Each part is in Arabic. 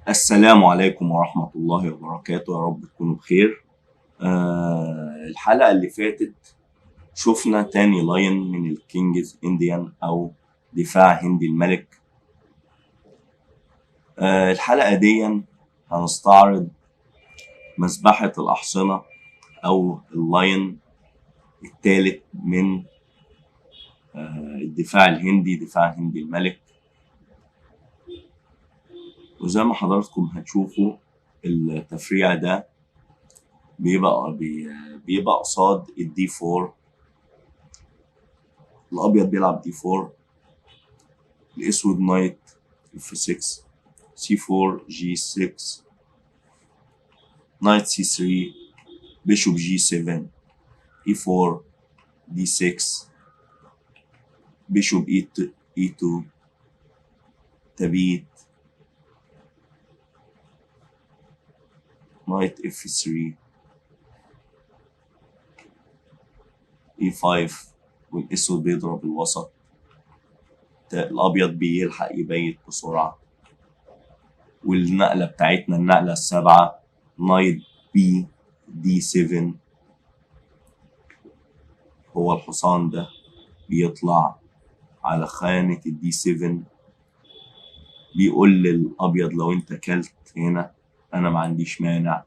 السلام عليكم ورحمة الله وبركاته، يا رب تكونوا بخير. الحلقة اللي فاتت شفنا تاني لاين من الكينجز انديان أو دفاع هندي الملك. الحلقة دي هنستعرض مذبحة الأحصنة أو اللاين الثالث من الدفاع الهندي، دفاع هندي الملك. وزي ما حضراتكم هتشوفوا التفريع ده بيبقى قصاد الدي 4. الابيض بيلعب دي 4، الاسود نايت اف 6، سي 4 جي 6، نايت سي 3، بيشوب جي 7، اي 4 دي 6، بيشوب اي 2، تبيت، نايت اف 3، اي 5، والاسود بيضرب الوسط. الابيض بيلحق يبيت بسرعة. والنقلة بتاعتنا النقلة السابعة نايت بي دي 7. هو الحصان ده بيطلع على خانة الدي 7، بيقول للأبيض لو انت كلت هنا أنا ما عنديش مانع.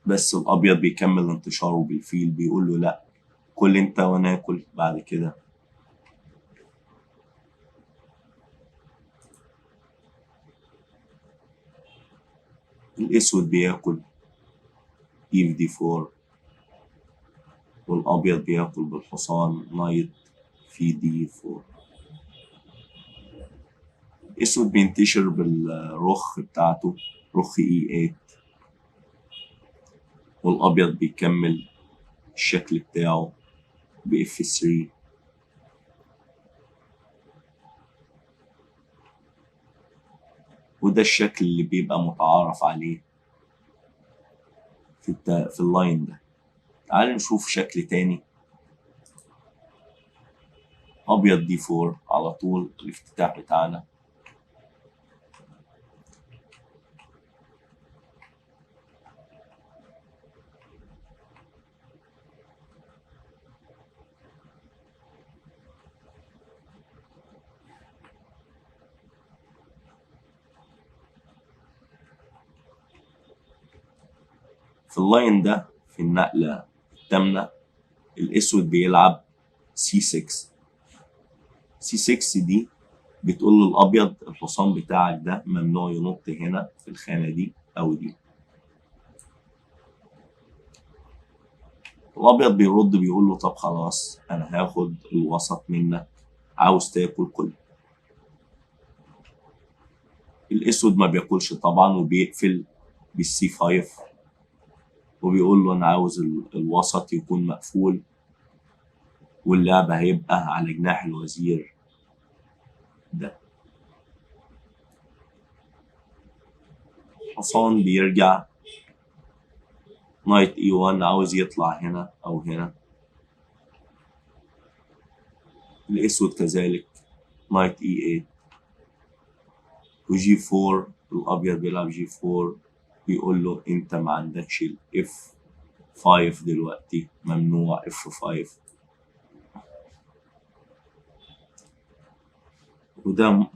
بس الأبيض بيكمل انتشاره بالفيل، بيقول له لأ، كل انت وانا اكل بعد كده. الأسود بياكل إيف دي 4، والأبيض بياكل بالحصان نايت في دي 4. الأسود بينتشر بالرخ بتاعته، رخ اي 8، والأبيض بيكمل الشكل بتاعه بإف 3. وده الشكل اللي بيبقى متعارف عليه في اللاين ده. تعال نشوف شكل تاني. أبيض دي 4 على طول الافتتاح بتاعنا. في اللاين ده في النقلة الثامنة الأسود بيلعب سي 6. سي 6 دي بتقول للأبيض الحصان بتاعك ده ممنوع ينط هنا في الخانة دي أو دي. الأبيض بيرد بيقول له طب خلاص أنا هاخد الوسط منك، عاوز تاكل كل. الأسود ما بياكلش طبعا وبيقفل بالسي 5، وبيقول له أنا عاوز الوسط يكون مقفول، واللعب هيبقى على جناح الوزير ده. الحصان بيرجع نايت اي 1، عاوز يطلع هنا أو هنا. الأسود كذلك نايت اي 8 وجي 4. الأبيض بيلعب جي 4، بيقول له أنت ما عندكش الاف 5 دلوقتي، ممنوع اف 5. وده